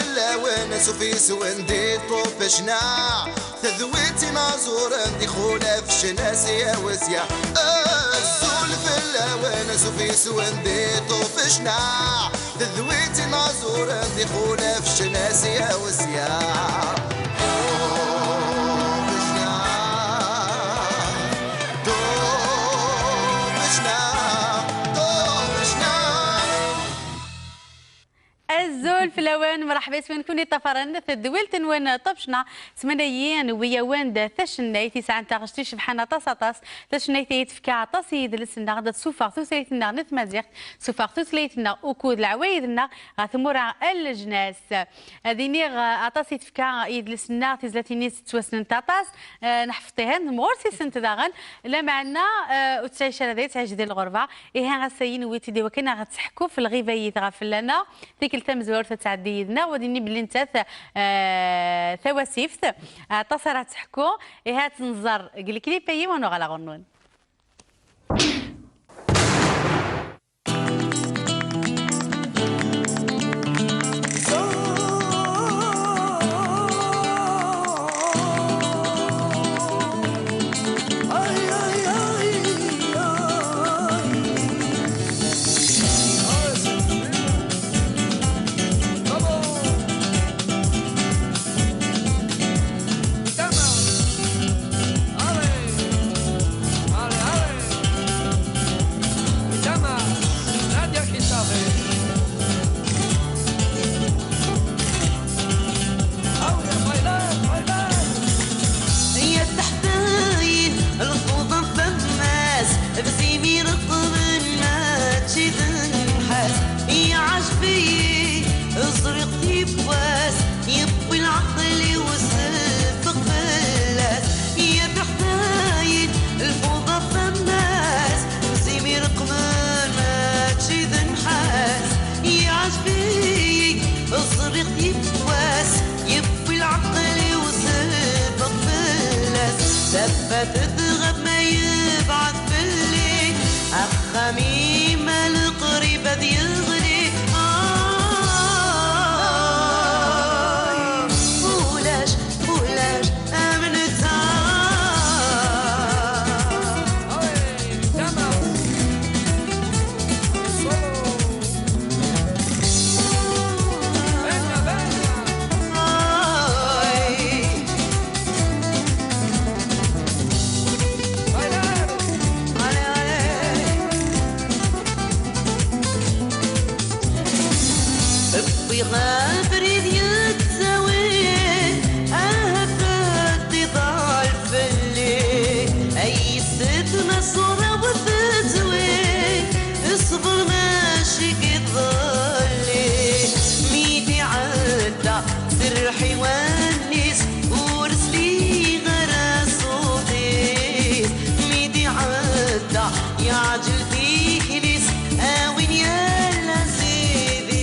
اللون سوفي سوندي طوفشنا تذويتي نازور عندي خلاف شناسية وسيا الزول في اللون سوفي سوندي طوفشنا تذويتي نازور عندي خلاف شناسية وسيا الزول في الاوان مرحبا بكم كوني طفرن في الدول تنوان طبشنا سمنيين ويا وند ثشناي تسعة تاغشتي شبحنا طاس ثشناي تيتفكا طاسيد لسنا غدا سوفا ثوثليتنا نثمازيغ سوفا ثوثليتنا وكود العوايدنا غثمورا الجناس هذيني عطاسي تفكا يد لسنا تزلاتيني توسن تاطاس نحفظتهن مورسي سنت داغن لا معنا وتعيش هذا تعجد الغربه ايه غساين ويتدي وكنا غتحكوا في الغيبايت غفلنا ديك التمزور تعدي يدنا وديني بلي انت ثواسيفت تصرات تحكو هات نزر قال لك لي باي ونو غلا غنون تذغب ما يبعث بالليل الخميم القريب ذي يغلي بولاش بولاش امنتها غابري ديال الزوين هفاتي ضاع الفلي اي ستنا صورة وفتوين اصبر ماشي كيظلي ميدي عدى سرحي ونس ورسلي غرا صوتي ميدي عدى يعجل فيك ليس اوين يلا سيدي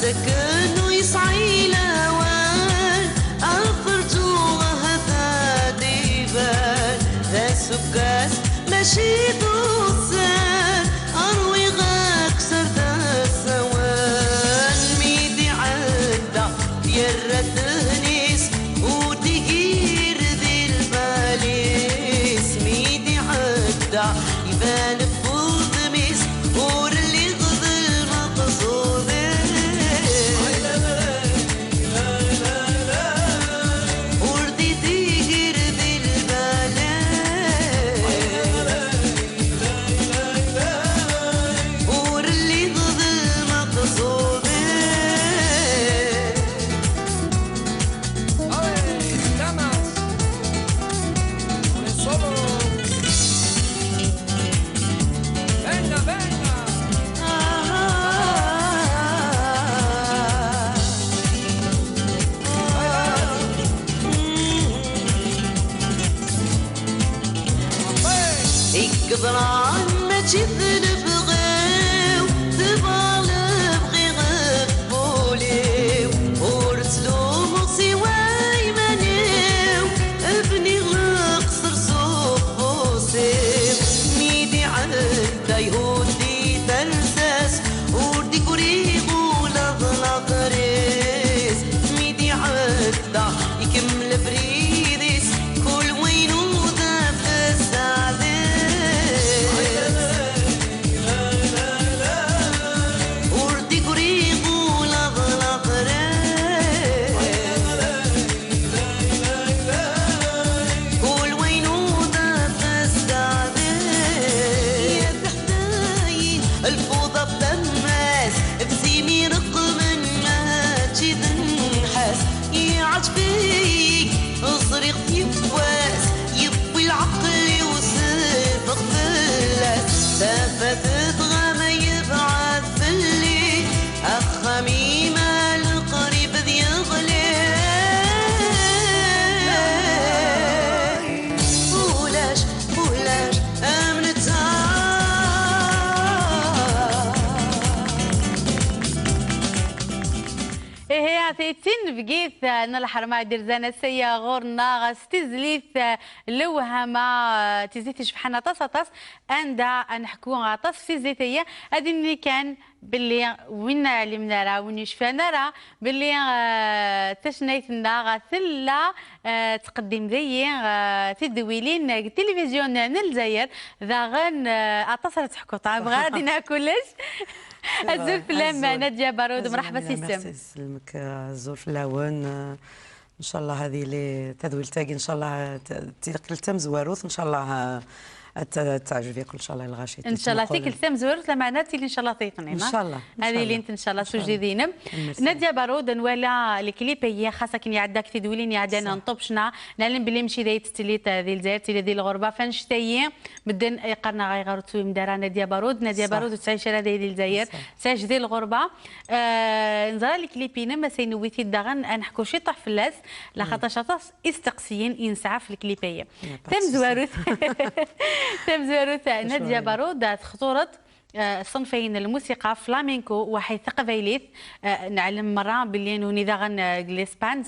سكنوا يسعي الهوان الفرجوها هذا ديبان ذا سكاس ماشي دوسان اروي غاك سردا سوان ميدي عدى يرى تهنيس ودير ذي الباليس ميدي عدى يبان فوضميس ورلي غض المقصود يضرع ما تشذل بغيو تبال بغي غفوليو ورسلو مصي وايمانيو ابني القصر صوفوسيو ميدي عدا يهودي ترساس وردي كوريغو لضريس ميدي عدا يكمل بريديس كل وين وذا في السعديس وردي كوريغو لضريس كل وين وذا في السعديس يا بحداين الفوضى بتماس بزيمي رقم ما تشد نحاس يعجبك صريخ يفواس يبوي العقل يوصف اختلاس تفت غما يبعث في الليل أخمي ما القريب ذي يغلي فولاش فولاش أمنتها هي عطيتين بقيت نلحر مع درزانة سيا غورنا غستزليت لوها مع تزيت شبحنا تصطس عند نحكو غطس في زيتية هذه اللي كان باللي وين علمنا راه وين شفنا راه باللي تشنيتنا غثلا تقدم ذي تدويلين التلفزيون الجزائر ذا غن اتصلت تحكو طعم غادي ناكلش الزول فلام نادية بارود مرحبا سيسم يسلمك الزول فلاون ان شاء الله هذه اللي تذويل تاقي ان شاء الله تلتم زواروث ان شاء الله تعجبك ان شاء الله الغاشي ان شاء الله تيك الثم زورت لما ناتي ان شاء الله تيقني ان شاء الله هذه اللي انت ان شاء الله تجديدين نادية بارود ولا الكليب هي خاصه كي يعداك تدولين يعدانا نطبشنا نعلم بلي مشي دايت تليت ذي الجزائر تلي ذي الغربه فنشتي بدن يقرنا غيغرتو مدارا نادية بارود نادية بارود تعيش هذه ذي الجزائر تعيش ذي الغربه نظرا الكليبين ما سينويتي داغن نحكو شي طح فلاس لا خاطر شطاس استقسيين ينسعى في الكليبيه تم زواروث تم زواروث نادية بارود خطورة صنفين الموسيقى فلامينكو وحي ثقافيليث نعلم مرة باللي نوني داغن الاسبان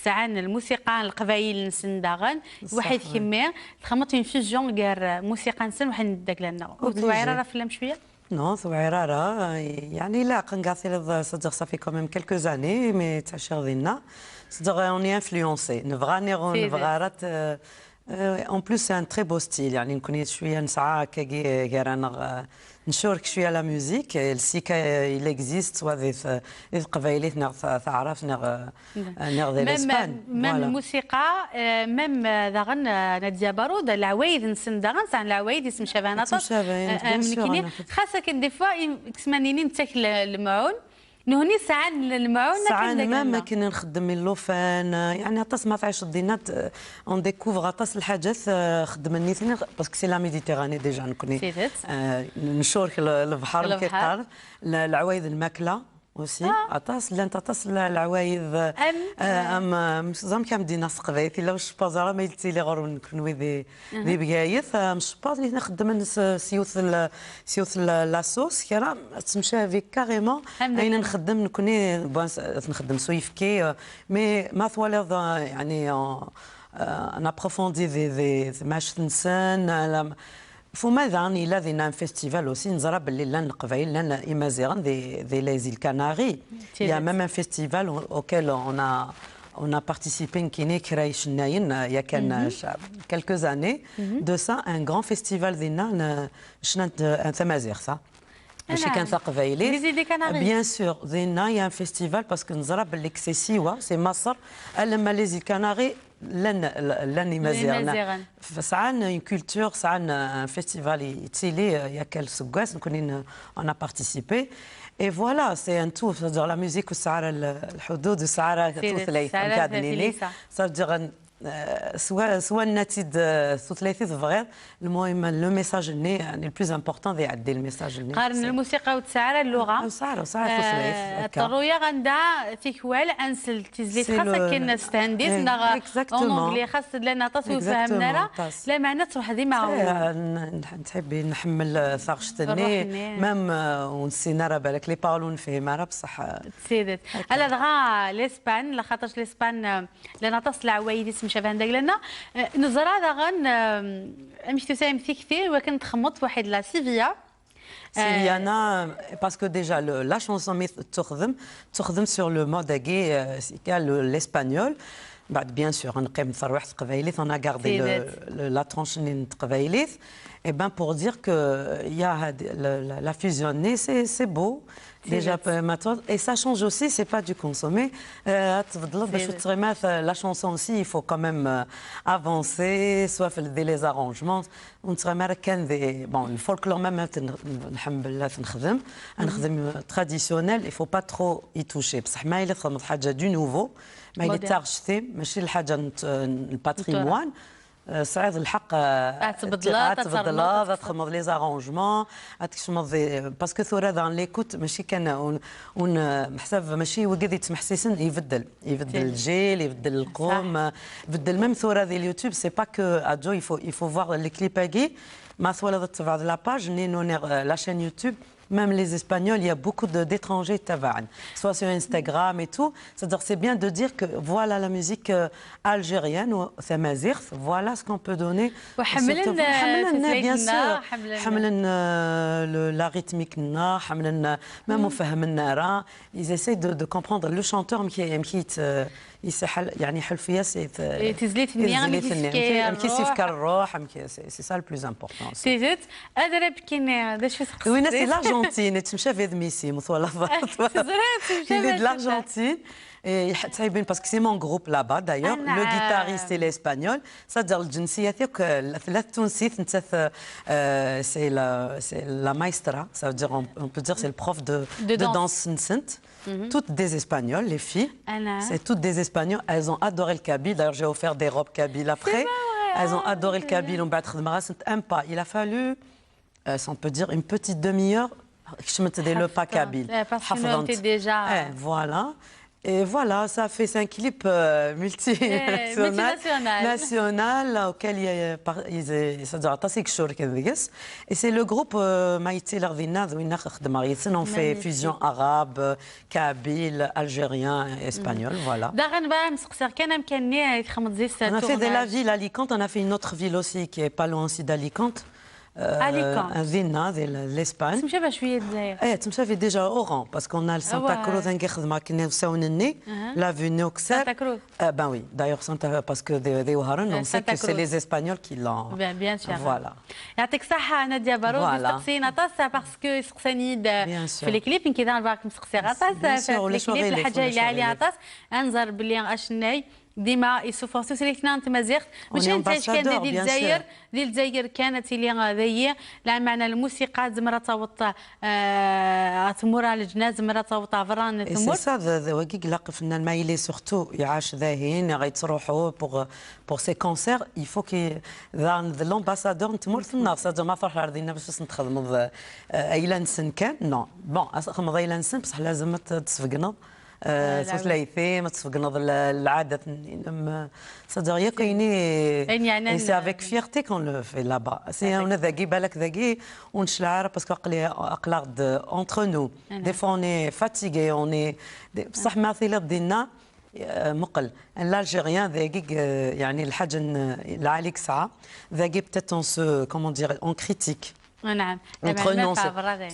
سعان الموسيقى القبايل نسن داغن وحي كمي تخمط في فيوجن غير موسيقى نسن وحي نداك لنا وتوعيرة راه فلام شوية نو ثوعيرة يعني لا قنقاثي صدق صافي كوميم كلكو زاني مي تعشر ديالنا صدق اوني انفلونسي نبغى نبغى رات En plus, c'est un très beau style. يعني نكون شوية نسعى كي نشارك شوية لا ميوزيك السيكا il existe soit des قبايلات تعرف نغ ذي الاسبان مم الموسيقى مم داغن نادية بارود العوايد نسن داغن سان العوايد اسم شبانات خاصة كي دي فوا كسمانينين تاكل المعون نهني ساعان المعون ساعان ما كنا نخدم اللوفان يعني عطاس ما تعيش الدينات اون ديكوفر عطاس الحاجات خدمني ثاني باسكو سي لا ميديتيراني ديجا نكوني نشورك البحر كيطار العوايد الماكله aussi عطاس لا عطاس العوايد ام زعما كمدينا سقبايت الا واش بازار ما يلتي لي غور نكونوا ذي بقايث مش باز اللي نخدم سيوث لاصوص كرا تمشى في كاريمون اين نخدم نكوني نخدم سويفكي مي ما ثواليض يعني نابروفوندي ذي ماش نسان فماذا إلا ذينا فيستيفال أوسي نزرى باللي لان القبائل لان إمازيغان ذي ليزيل كاناري يا ميم ان فيستيفال اوكيل on a participé كيني كراي شناين يا كان quelques années de ça un grand festival ذينا شنات ثمازيغ صح ماشي كان ثقافيلي بيان سور ذينا يا ان فيستيفال باسكو نزرى باللي سي سيوا سي مصر لما ليزيل كاناري لن مازيغنا فسعان اون كولتور سعان ان فيستيفال يتسيلي يا كال سكاس نكون انا بارتيسيبي اي فوالا سي ان تو صدر لا ميوزيك وسعر الحدود وسعر توثليث كادنيلي صدر سواء النتيج ثلاثي صغير المهم لو ميساج اللي يعني البلوز امبورطون ذي يعدي الميساج اللي قارن الموسيقى وتسعر اللغه سعر ثلاثي الطرويه غندا تيكوال انسل تيزلي خاصك كنا ستانديس نغا اونغلي خاص لنا تصوير فهمنا لا معنى تروح ديما تحبي نحمل ثاغشتني ميم ونسينا راه بالك لي بارول نفهم راه بصح سيدت على دغا لاسبان لاخاطرش لاسبان لنا تصل عوايد مشابه عندك لنا نزرع دغن مش تساهم في كثير ولكن تخمط واحد لا سيفيا سيفيانا باسكو ديجا لا شونسون تخدم سور لو مود اغي سيكا لاسبانيول بعد بيان سور نقيم ثروح تقبايليث انا غاردي لا ترونشني تقبايليث et ben pour dire que il y a la fusionner c'est beau déjà et ça change aussi c'est pas du consommé la chanson aussi il faut quand même avancer soit faire les arrangements on ترمى كان bon le folklore même نحب بالله نخدم traditionnel il faut pas trop y toucher بصح ما الا تخدم حاجه du nouveau ما الا تارشتي ماشي الحاجه الباتريمون صعيد الحق تبدل تخمض لي زارونجمون تخمض باسكو ثورة دان ليكوت ماشي كان محسب ماشي وقد يتمحسسن يبدل الجيل يبدل القوم يبدل ميم ثورة ديال اليوتيوب سي با كو ادجو يفو فوار لي كليباكي ما ثورة تبع لا باج نينو لا شين يوتيوب. Même les Espagnols, il y a beaucoup d'étrangers tavarn, soit sur Instagram et tout. C'est-à-dire, c'est bien de dire que voilà la musique algérienne ou thamazir, voilà ce qu'on peut donner. Bien sûr, la rythmique, même au fahmennara, ils essaient de comprendre le chanteur qui يسحل يعني حل فيها تزليت النية كيسيفك الروح سي سا البلوز امبورطون سيزيت ادرب كاين داش وين سي لارجنتين تمشى في ميسي مثلا il est de l'Argentine et تايبين باسكو سي مون جروب لابا دايوغ لو غيتاريست الاسبانيول صدر الجنسيه ديالك ثلاث تونسيت انت سي لا مايسترا ça veut dire on peut dire c'est le prof de danse نسنت toutes des Espagnoles, les filles. C'est toutes des Espagnoles. Elles ont adoré le Kabyle. D'ailleurs, j'ai offert des robes Kabyle après. Elles ont adoré le Kabyle. On battre de Maras, un pas. Il a fallu, on peut dire, une petite demi-heure. Je me disais le pas Kabyle. Déjà. Voilà. Et voilà, ça fait 5 clips multinational auquel et c'est le groupe Maïté Lardina on fait fusion arabe, kabyle, algérien, espagnol, voilà. On a fait de la ville Alicante, on a fait une autre ville aussi qui est pas loin aussi d'Alicante. Vina de l'Espagne. Tu me suis tu me déjà Oran parce qu'on a le Santa Cruz en guerre qui n'est pas une l'avenue Auxerre. Santa Cruz. Ben oui, d'ailleurs Santa parce que des Ouharan, on sait que c'est les Espagnols qui l'ont. Bien sûr. Voilà. يعطيك الصحة نادية بارود تسقسينا طاسة باسكو سقسانيد في الكليب يمكن كذا نبارك مسقسي غطاس في الكليب الحاجة اللي عليها طاس انظر باللي اشناي ديما يسوفونسيو سيليكتنا تمازيغ ماشي نتاش كان ديال الجزائر كانت اللي غاديه لا معنى الموسيقى زمرة توط تمور الجناز زمرة توط فران تمور سي سا وكيك لاق فنان مايلي سورتو يعاش ذاهين غيتروحوا بور سي كونسير il faut que l'ambassadeur تمور في النار صدق ما فرح ردينا باش نتخدموا ايلا نسن كان نو بون خدموا ايلا نسن بصح لازم تصفقنا ثلاثي ما تصفقنا العادة c'est-à-dire كايني سي افيك فيرتي كون لو في لابا سي اون ذاكي بالك ذاكي ونشلع باسكو اقلاق اونتر نو دي فوا اوني فاتيغي اوني بصح مثلا ديالنا مقل الالجيريان ذاكي يعني الحاجه اللي عليك ساعه ذاكي بتات اون سو كومون دير اون كريتيك. نعم entre nous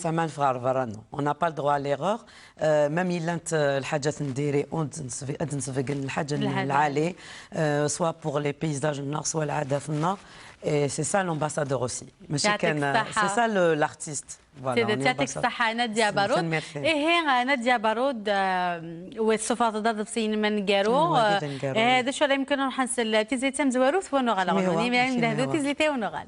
ça mal frère vraiment on n'a pas le droit à l'erreur même il a الحاجات نديري ونسفق الحاجه العالي soit pour les paysages النار soit العاده في النار et c'est ça l'ambassadeur aussi ماشي كان c'est ça l'artiste voilà يعطيك الصحة نادية بارود هي نادية بارود والصفات ضد بسين من قارو هذا شو يمكن نروح نسال تيزيتام زواروث ونغال يعني نهدو تيزيتي ونغال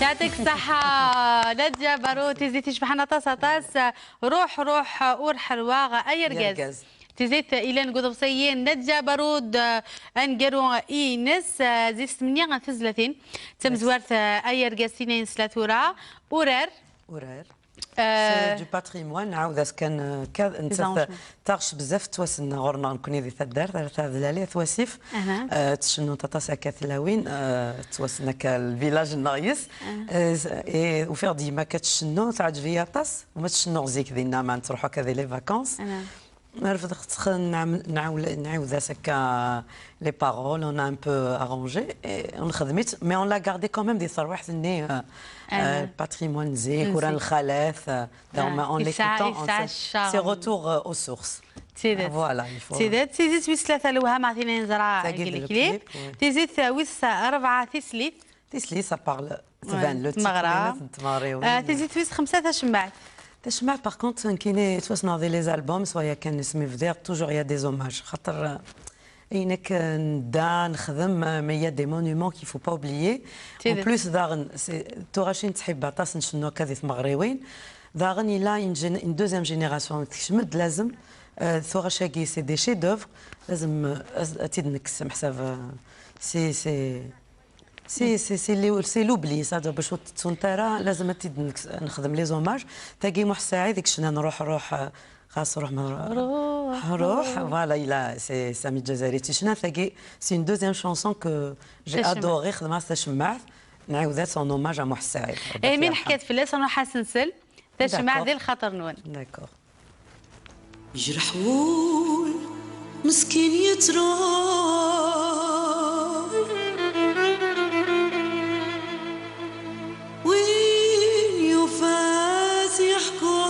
يعطيك الصحة نادية بارو تزيد شبحنا طاس روح اور حلوة أيرجاز تزيد إلى نقضبصيين نادية بارود أنقرو إينس زيد 38 تم زوارت أيرجاز سنين سلاتورا أورار دو باتريموان نعاود كان تاغش بزاف تواسن غورنا نكوني ذي الدار ثلاثة ذلالي ثواسيف تشنو تطاس كاثلاوين تواسنا كالفيلاج النايس وفيغ ديما كتشنو تعجبي طاس وما تشنو غزيك ذينا ما تروحوا كذي لي فاكونس نعرف نعاود هكا لي بارول اون ان بو ارونجي ونخدمت مي اون لا غاردي كوميم دي صار واحد ني باتريمون زيك وران الخلاث دوما اون ليكوتون سي روتور او سورس فوالا تزيد ويس ثلاثة لوها مع ثنين زرع كليب تزيد ويس أربعة تسلي سا بارل تبان لو تماريو تزيد ويس خمسة تشمعت تسمع باغ كونت كاين توسنا لي زالبوم سوايا كان نسمي فدير توجور يا دي زوماج خاطر اينك ندا نخدم مي دي مونيمون كي فو با اوبليي اون بلوس داغن توراشين تحب طاس نشنو كذا في مغريوين داغن الا اون دوزيام جينيراسيون تشمد لازم ثوراشاكي سي دي شي دوفر لازم تدنكس حساب سي لوبلي صادق باش تنترى لازم نخدم لي زوماج تاكي محساعي ديك الشنا نروح خاص روح فوالا الى سي سامي الجزائري تيشنا تاكي سي اون دوزيام شونسون كو جي ادوري خدمها تشمعت نعاودها سون اوماج ا محساعي من حكيت فلاس انا حاسنسل تشمع ذي الخطر نون داكور يجرحون مسكين يتروح وين يفاس يحكوا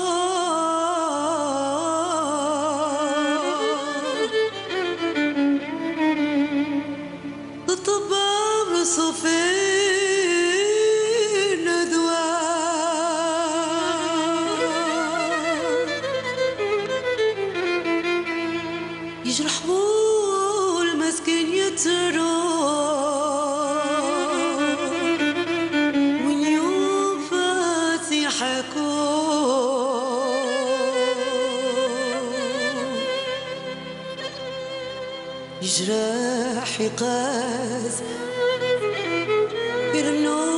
الطباب رصوا فين أدوار يجرحوا المسكين يتروح جراح يقاس يرنو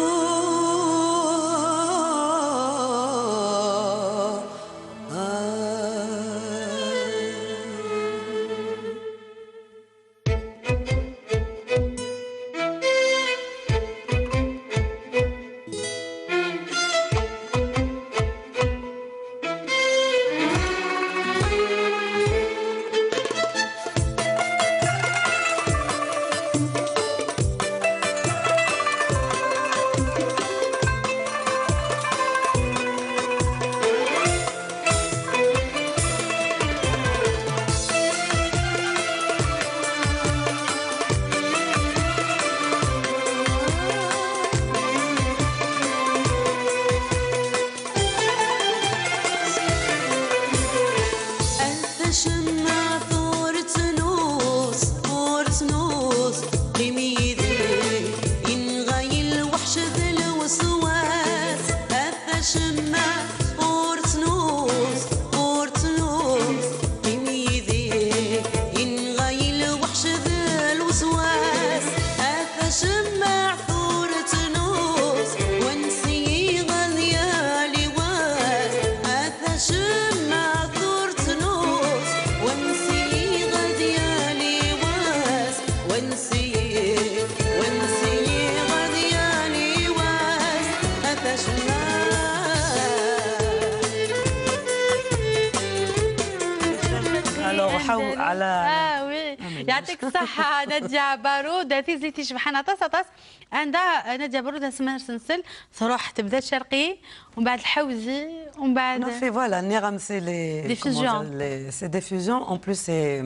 على وي يعطيك الصحة نادية بارود تيزليتي شبحانة طاس عندها نادية بارود اسمها سنسل تروح تبدا شرقي ومن بعد الحوزي ومن بعد On a fait voilà, Néram c'est des fusions. C'est des fusions. En plus c'est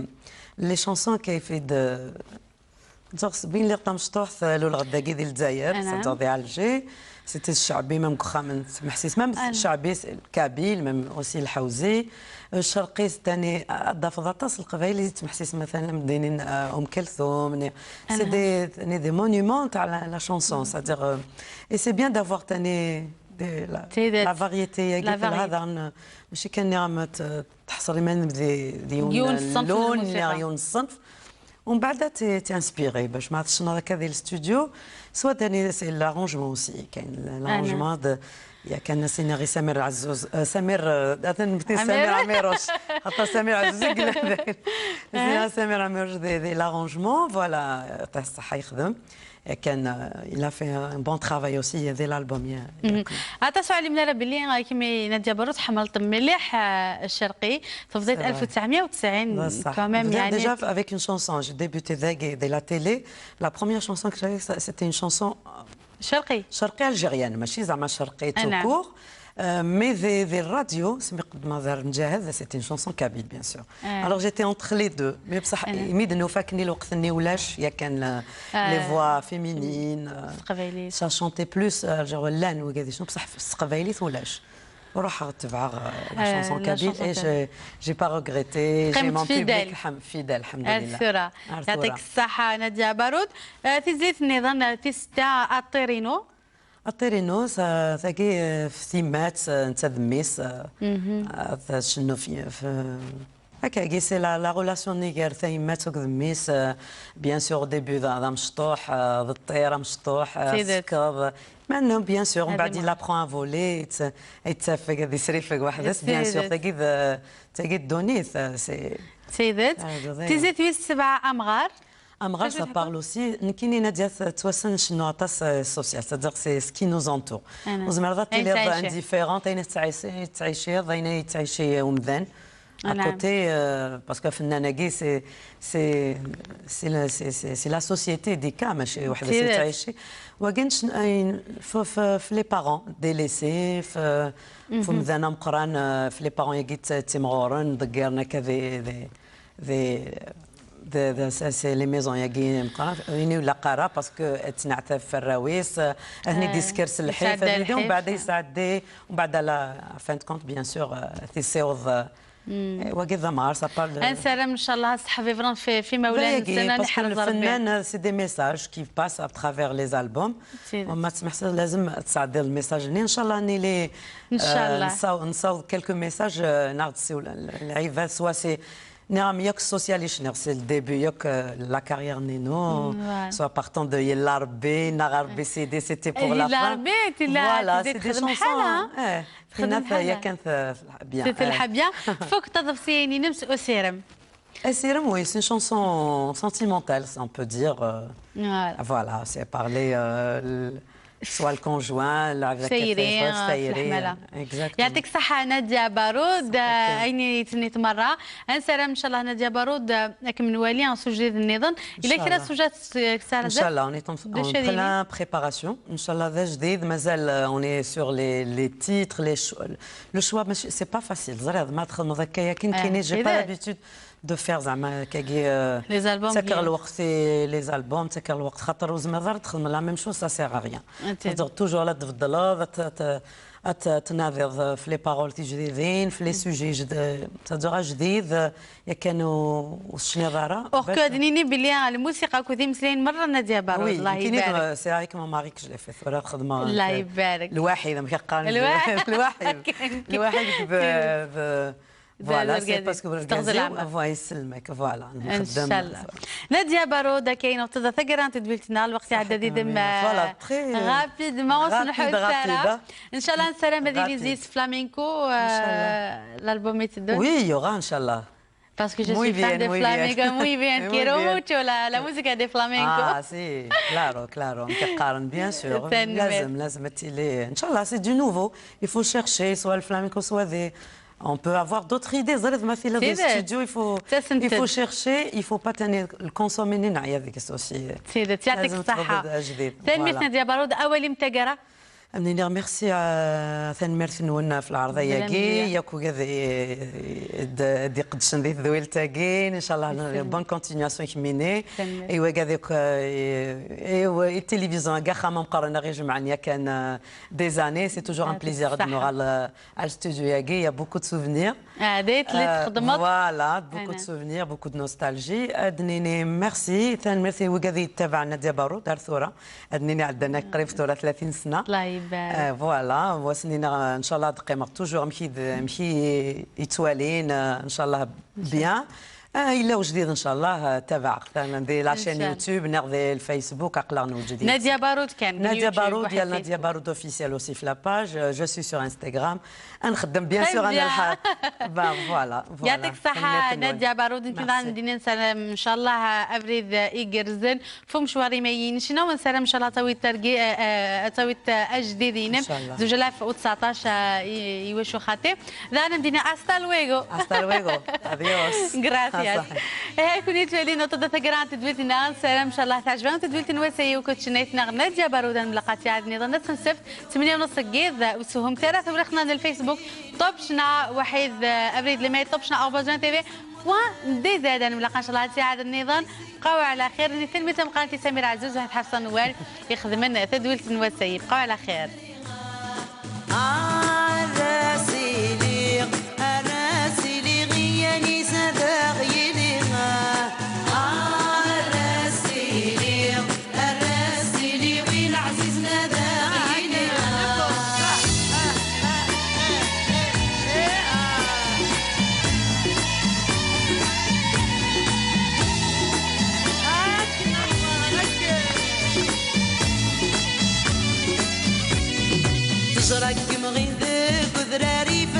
les chansons qui fait de بين اللي قطع مشطوح ثالو الغداقي ديال الجزائر سنتو ديال الجي سيتي الشعبي ميم كخا من محسيس ميم الشعبي الكابيل ميم اوسي الحوزي الشرقي ثاني اضاف ضاطاس القبايلي تمحسيس مثلا مدينين ام كلثوم سي دي مونيمون تاع لا شونسون سادير اي سي بيان دافوار ثاني لا فاريتي كيف هذا ماشي كان راهم تحصري من ديون اللون عيون الصنف ومن بعد تانسبيري باش ما عرفتش شنو هكا ديال الاستوديو سوا ثاني سي لارونجمون اوسي كاين لارونجمون كان سيناري سمير عزوز سمير هذا سمير عميروش حتى سمير عزوز قال سمير عميروش دي لارونجمون فوالا يعطيه الصحه يخدم كان il a fait un bon travail aussi ديال الالبوم عطا سؤال من باللي كيما نادية بارود حملت مليح الشرقي في بدايه 1990 كمان يعني déjà avec une chanson j'ai débuté de la télé la première chanson que j'avais c'était une chanson شرقي algérienne ماشي زعما شرقي tout court mais des radios سمي قد ما ظهر مجاهد c'était une chanson kabyle bien sûr alors j'étais entre les deux mais بصح يميد انه فاكني الوقت اني ولاش يا كان لي فوا فيمينين ça chantait plus genre اللان وكذا شنو بصح في السقبايليت ولاش وراح تبع لا شونسون كابيل اي جي با ريغريتي جي مون بيبليك فيدال الحمد لله الثرى يعطيك الصحه نادية بارود تزيد النظام تيستا الطيرينو الطيرينو ثاقي في ثيمات انت ذميس شنو في هكا كي سي لا ريلاسيون نيغير ثيمات وذميس بيان سور ديبي ذا مشطوح ذا الطيره مشطوح سكر مانو بيان سور من بعد لا برون فولي يتفق هذه سريفك وحده بيان سور تاقي دونيث سي سيدات تزيد في 7 امغار Amral, ça parle aussi. Nkini nadia توسن شنو عطاس سوسيال c'est-à-dire c'est ce qui nous entoure. وزمرات اللي indifférente اين تعيشي ضينا تعيشي ومذان. À côté, parce que فنانة c'est la société des cas ماشي وحدة تعيشي. وكنش في لي بارون ديليسي في مذانا مقران في لي بارون يجيت تيمغورن ضقيرنا كذي سي لي ميزون ياكي مقرا ولا قرا باسكو تنعتف في الراويس هني ديسكرس الحيف ومن بعد يساعد ومن بعد لا فان كونت بيان سور تيسيوض وكذا مار سا بارل انسلام ان شاء الله صحه فيفرون في مولانا الزمان يحرز ربي الفنان سي دي ميساج كي باس ا ترافير لي زالبوم وما تسمح لازم تصعدي الميساج ان شاء الله اني لي ان شاء الله نصاوب كلكو ميساج نعرض العيبات سوا سي نعم ياك السوسياليشن سي الديبي ياك لا كارير نينو سوا بارتون دو يلا ربي نغربي سيدي سيتي بور لا يلا ربي لا سي دي شونسون خدمت هي كانت بيان سيتي الحبيان فوق تضفسيني نمس اسيرم Serum, oui, c'est une chanson sentimentale, on peut dire. Voilà, c'est parler soit le conjoint, la سيرين يعطيك الصحة نادية بارود عيني تنيت مرة انسلام ان شاء الله نادية بارود لكن من والي سجل النظام إلا كرا سجات ان شاء الله on est en plein préparation ان شاء الله ذا جديد مازال on est sur les titres le choix c'est pas facile زريض ما تخدم هكايا كاين j'ai pas l'habitude de faire زعما كاكي les albums تسكر الوقت les albums تسكر الوقت خاطر وزمر تخدم لا ميم شوز سا سيغ ا ريان توجور لا تفضل تناظر في لي بارول جديدين في لي سوجي جديد كانوا شنو ضاره وكادنيني بلي الموسيقى كوثي مسلين مره نادية بارود الله يبارك سي هايك ما ماريك جو لي في ولا خدمه الله يبارك الواحد ما كيقارن الواحد فوالا سي باسكو الله يسلمك فوالا ان شاء الله نادية بارود كاينه وتذا ثقرا تدبلتنا الوقت عددي دم غابيدمون سنحو السارة ان شاء الله نسلم هذه لي زيس فلامينكو الالبوم يتدون وي يوغا ان شاء الله Parce que je suis fan de flamenco, muy bien. Quiero mucho la música de flamenco. Ah, si, claro. نقارن bien sûr. لازم تيلي. إن شاء الله c'est du nouveau. Il faut chercher soit le flamenco soit des On peut avoir d'autres idées. زرد ما في le studio, il faut chercher, il faut pas tenir le consommer نعيا ذيك aussi. سيدتي يعطيك الصحة. ثاني نادية بارود أولي متجرة. أني نغميرسي ثاني مرث نونا في العرضية كي ياكو كذا دي قدشن ذي ذويل تاكين إن شاء الله بون كونتينياسيون كميني إيوا كذاك إيوا التلفزيون كاع خامة مقارنة غير جمعنا كان دي زاني سي توجور ان بليزير دو نوغ على الاستوديو ياكي يا بوكو دو سوفينير ديت اللي تخدمت فوالا بوكو دو سوفينير بوكو دو نوستالجي أدنيني ميرسي ثاني مرثي وكذا تابع نادية بارود دار ثورة أدنيني عندنا قريب ثورة 30 سنة فوالا وسنينا ان شاء الله دقيمة توجور مشي يتوالين ان شاء الله بيان الا وجديد ان شاء الله تابع ندير لاشين يوتيوب نغذي الفيسبوك اقلارنا وجديد نادية بارود كان نادية بارود ديال نادية بارود اوفيسيال اوسي في لاباج جو سوي سور انستغرام نخدم بيان سور انا الحال فوالا يعطيك الصحة نادية بارود يمكن عندي نسلم ان شاء الله افريد ايجرزن فم شواري مايين شنو ونسلم ان شاء الله تويت تويت اجديدين 2019 يوشو خاطي ذا ندينا استا لويغو اديوس كوني تولي نوتو تقران تدويتنا سلام ان شاء الله تعجبون تدويتنا وسيو كوتشنيتنا نادية بارود ملاقاتي عاد نظام نسفت 8:30 قيد وسهم ثلاثة ورخنا الفيسبوك طبشنا وحيد ابريد لما طبشنا او بزان تي في ودي زاد ملاقا ان شاء الله سعاد النظام بقاو على خير ني فيلم تم قناتي سمير عزوز وحد حفصه نوال يخدم لنا تدويلة وسيو بقاو على خير تجرك مغيظك وذراري في